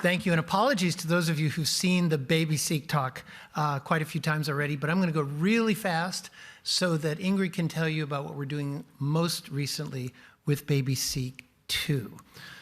Thank you, and apologies to those of you who've seen the BabySeq talk quite a few times already, but I'm going to go really fast so that Ingrid can tell you about what we're doing most recently with BabySeq 2.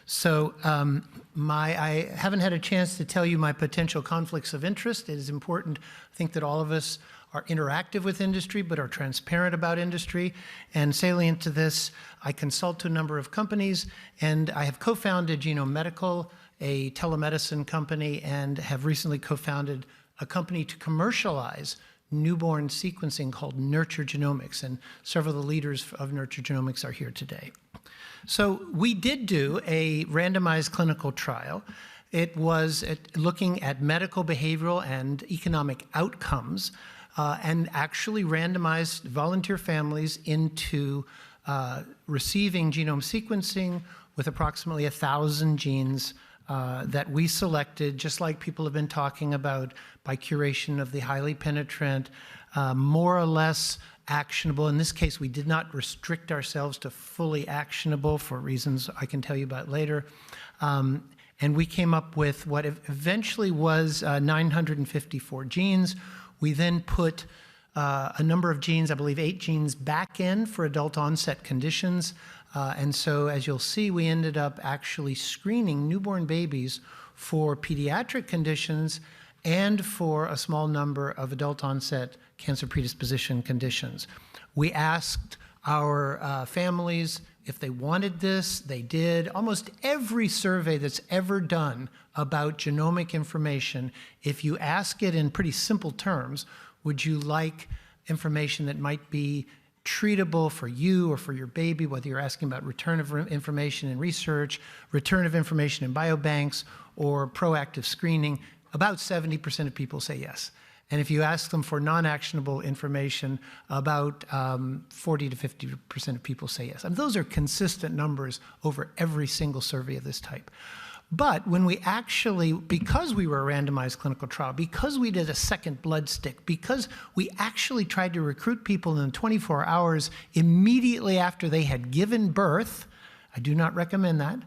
So I haven't had a chance to tell you my potential conflicts of interest. It is important, I think, that all of us are interactive with industry, but are transparent about industry. And salient to this, I consult to a number of companies, and I have co-founded Genome Medical, a telemedicine company, and have recently co-founded a company to commercialize newborn sequencing called Nurture Genomics, and several of the leaders of Nurture Genomics are here today. So we did do a randomized clinical trial. It was looking at medical, behavioral, and economic outcomes, and actually randomized volunteer families into receiving genome sequencing with approximately 1,000 genes that we selected, just like people have been talking about, by curation of the highly penetrant, more or less actionable. In this case, we did not restrict ourselves to fully actionable for reasons I can tell you about later. And we came up with what eventually was 954 genes. We then put a number of genes, I believe 8 genes, back in for adult onset conditions. And so, as you'll see, we ended up actually screening newborn babies for pediatric conditions and for a small number of adult onset cancer predisposition conditions. We asked our families if they wanted this. They did. Almost every survey that's ever done about genomic information, if you ask it in pretty simple terms, would you like information that might be treatable for you or for your baby, whether you're asking about return of information in research, return of information in biobanks, or proactive screening, about 70% of people say yes. And if you ask them for non-actionable information, about 40 to 50% of people say yes. And those are consistent numbers over every single survey of this type. But when we actually, because we were a randomized clinical trial, because we did a second blood stick, because we actually tried to recruit people in 24 hours immediately after they had given birth, I do not recommend that,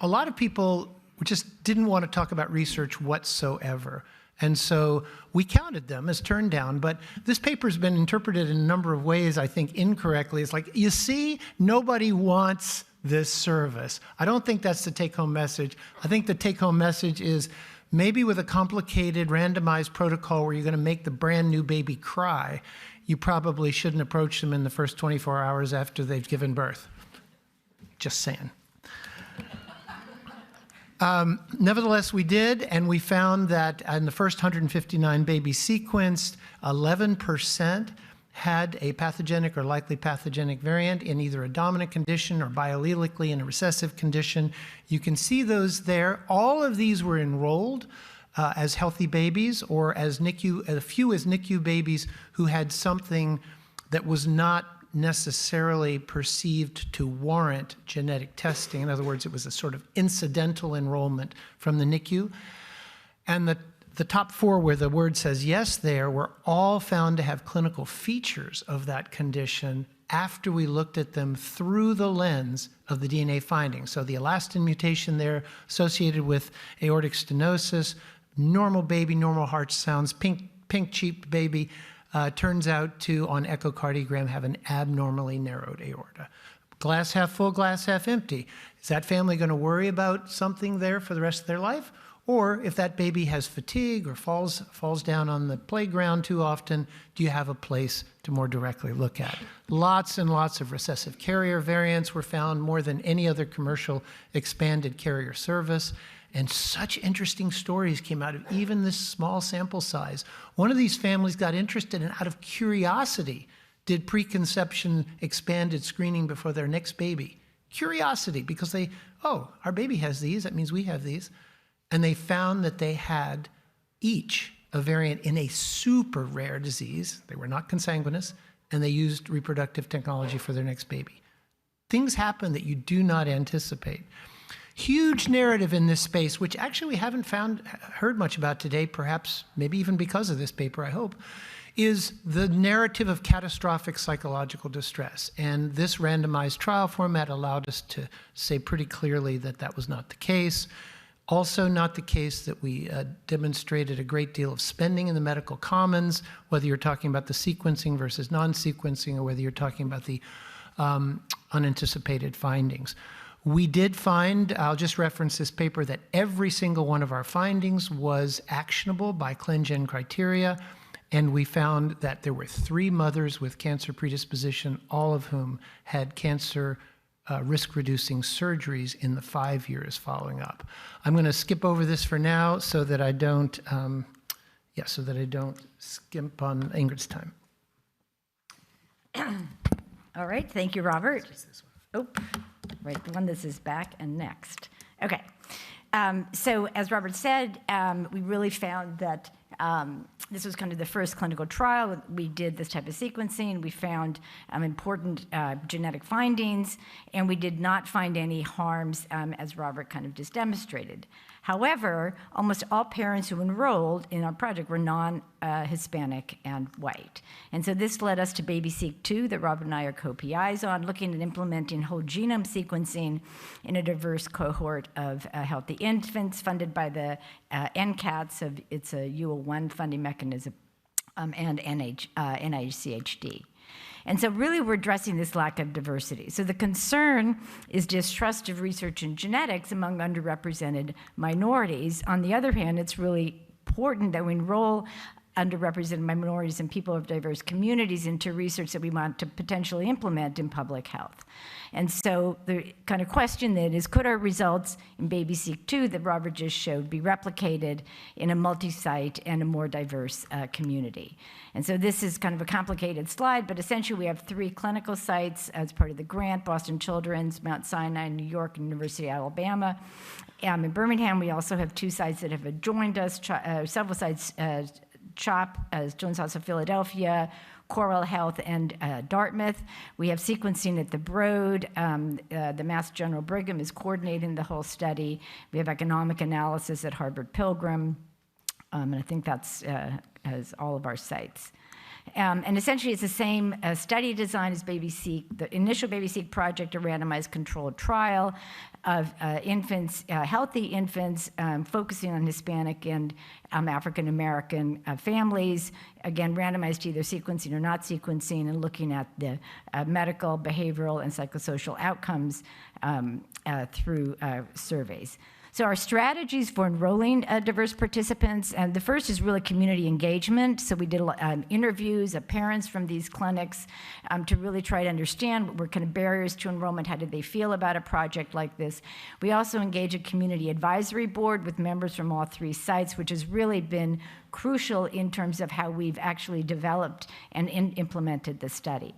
a lot of people just didn't want to talk about research whatsoever. And so we counted them as turned down, but this paper's been interpreted in a number of ways, I think, incorrectly. It's like, you see, nobody wants this service. I don't think that's the take-home message. I think the take-home message is maybe with a complicated randomized protocol where you're going to make the brand new baby cry, you probably shouldn't approach them in the first 24 hours after they've given birth. Just saying. Nevertheless, we did, and we found that in the first 159 babies sequenced, 11% had a pathogenic or likely pathogenic variant in either a dominant condition or biallelically in a recessive condition. You can see those there. All of these were enrolled as healthy babies or as NICU, a few as NICU babies who had something that was not necessarily perceived to warrant genetic testing. In other words, it was a sort of incidental enrollment from the NICU. And the top 4 where the word says yes there were all found to have clinical features of that condition after we looked at them through the lens of the DNA findings. So the elastin mutation there associated with aortic stenosis, normal baby, normal heart sounds, pink-cheeked baby, turns out to, on echocardiogram, have an abnormally narrowed aorta. Glass half full, glass half empty. Is that family going to worry about something there for the rest of their life? Or if that baby has fatigue or falls down on the playground too often, do you have a place to more directly look at? Lots and lots of recessive carrier variants were found, more than any other commercial expanded carrier service. And such interesting stories came out of even this small sample size. One of these families got interested and out of curiosity did preconception expanded screening before their next baby. Curiosity, because our baby has these, that means we have these. And they found that they had each a variant in a super rare disease. They were not consanguineous, and they used reproductive technology for their next baby. Things happen that you do not anticipate. Huge narrative in this space, which actually we haven't heard much about today, perhaps maybe even because of this paper, I hope, is the narrative of catastrophic psychological distress. And this randomized trial format allowed us to say pretty clearly that that was not the case. Also not the case that we demonstrated a great deal of spending in the medical commons, whether you're talking about the sequencing versus non-sequencing, or whether you're talking about the unanticipated findings. We did find, I'll just reference this paper, that every single one of our findings was actionable by ClinGen criteria, and we found that there were 3 mothers with cancer predisposition, all of whom had cancer risk-reducing surgeries in the 5 years following up. I'm going to skip over this for now so that I don't, skimp on Ingrid's time. All right, thank you, Robert. Oh, right, the one that is back and next. Okay, so as Robert said, we really found that this was kind of the first clinical trial. We did this type of sequencing. We found important genetic findings, and we did not find any harms, as Robert kind of just demonstrated. However, almost all parents who enrolled in our project were non-Hispanic and white. And so this led us to BabySeq 2 that Robert and I are co-PIs on, looking at implementing whole genome sequencing in a diverse cohort of healthy infants funded by the NCATS, it's a UL1 funding mechanism, and NICHD. And so really we're addressing this lack of diversity. So the concern is distrust of research in genetics among underrepresented minorities. On the other hand, it's really important that we enroll underrepresented minorities and people of diverse communities into research that we want to potentially implement in public health. And so the kind of question then is, could our results in BabySeq 2 that Robert just showed be replicated in a multi-site and a more diverse community? And so this is kind of a complicated slide, but essentially we have 3 clinical sites as part of the grant: Boston Children's, Mount Sinai, New York, and University of Alabama. In Birmingham, we also have 2 sites that have joined us, several sites, CHOP, Children's Hospital of Philadelphia, Coral Health, and Dartmouth. We have sequencing at the Broad. The Mass General Brigham is coordinating the whole study. We have economic analysis at Harvard Pilgrim, and I think that's as all of our sites. And essentially, it's the same study design as BabySeq. The initial BabySeq project, a randomized controlled trial of infants, healthy infants, focusing on Hispanic and African-American families, again, randomized to either sequencing or not sequencing, and looking at the medical, behavioral, and psychosocial outcomes through surveys. So our strategies for enrolling diverse participants, and the first is really community engagement. So we did interviews of parents from these clinics to really try to understand what were kind of barriers to enrollment, how did they feel about a project like this. We also engage a community advisory board with members from all 3 sites, which has really been crucial in terms of how we've actually developed and implemented the study.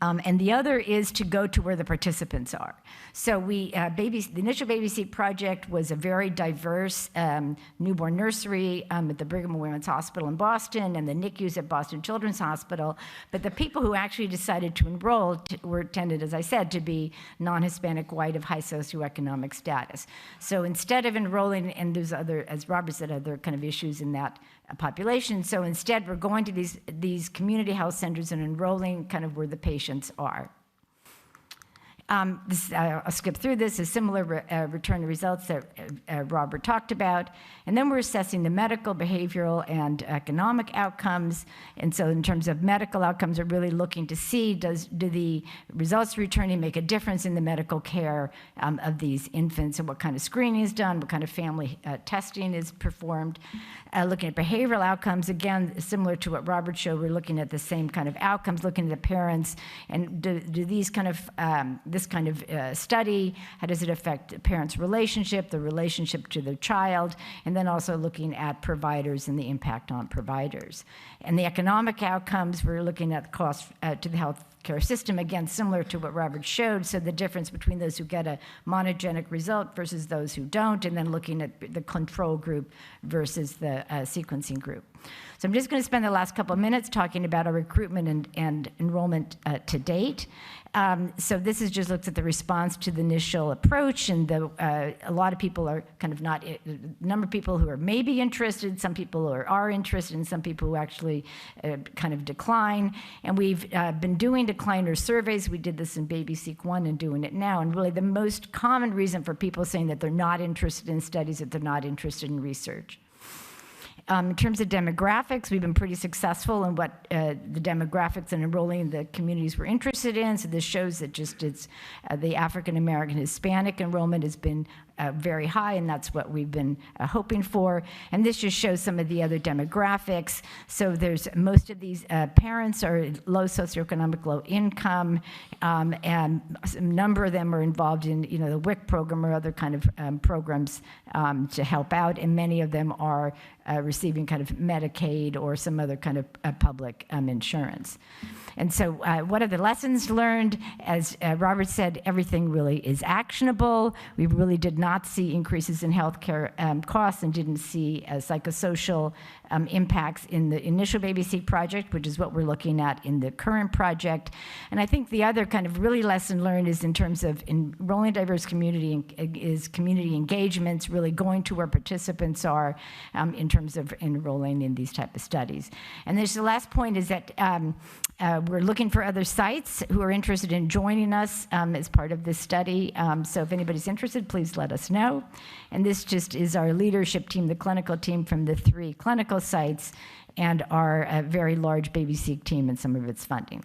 And the other is to go to where the participants are. So the initial BabySeq project was a very diverse newborn nursery at the Brigham and Women's Hospital in Boston and the NICUs at Boston Children's Hospital. But the people who actually decided to enroll were tended, as I said, to be non-Hispanic, white, of high socioeconomic status. So instead of enrolling, and there's other, as Robert said, other kind of issues in that population. So instead, we're going to these community health centers and enrolling kind of where the patients are. I'll skip through this, a similar return to results that Robert talked about. And then we're assessing the medical, behavioral, and economic outcomes. And so in terms of medical outcomes, we're really looking to see, do the results returning make a difference in the medical care of these infants, and what kind of screening is done, what kind of family testing is performed. Looking at behavioral outcomes, again, similar to what Robert showed, we're looking at the same kind of outcomes, looking at the parents, and do these kind of, this kind of study, how does it affect the parents' relationship, the relationship to their child, and then also looking at providers and the impact on providers. And the economic outcomes, we're looking at cost to the healthcare system, again, similar to what Robert showed, so the difference between those who get a monogenic result versus those who don't, and then looking at the control group versus the sequencing group. So I'm just going to spend the last couple of minutes talking about our recruitment and enrollment to date. So this is just looks at the response to the initial approach, and a lot of people are kind of not, a number of people who are maybe interested, some people who are interested, and some people who actually kind of decline. And we've been doing decliner surveys. We did this in BabySeq 1 and doing it now. And really the most common reason for people saying that they're not interested in studies, that they're not interested in research. In terms of demographics, we've been pretty successful in what the demographics and enrolling in the communities we're interested in. So this shows that just it's the African American Hispanic enrollment has been very high, and that's what we've been hoping for. And this just shows some of the other demographics. So there's most of these parents are low socioeconomic, low income, and a number of them are involved in the WIC program or other kind of programs to help out, and many of them are receiving kind of Medicaid or some other kind of public insurance. And so what are the lessons learned? As Robert said, everything really is actionable. We really did not see increases in healthcare costs and didn't see psychosocial impacts in the initial BabySeq project, which is what we're looking at in the current project. And I think the other kind of really lesson learned is in terms of enrolling a diverse community is community engagements, really going to where participants are in terms of enrolling in these type of studies. And there's the last point is that we're looking for other sites who are interested in joining us as part of this study. So if anybody's interested, please let us know. And this just is our leadership team, the clinical team from the 3 clinical sites, and our very large BabySeq team and some of its funding.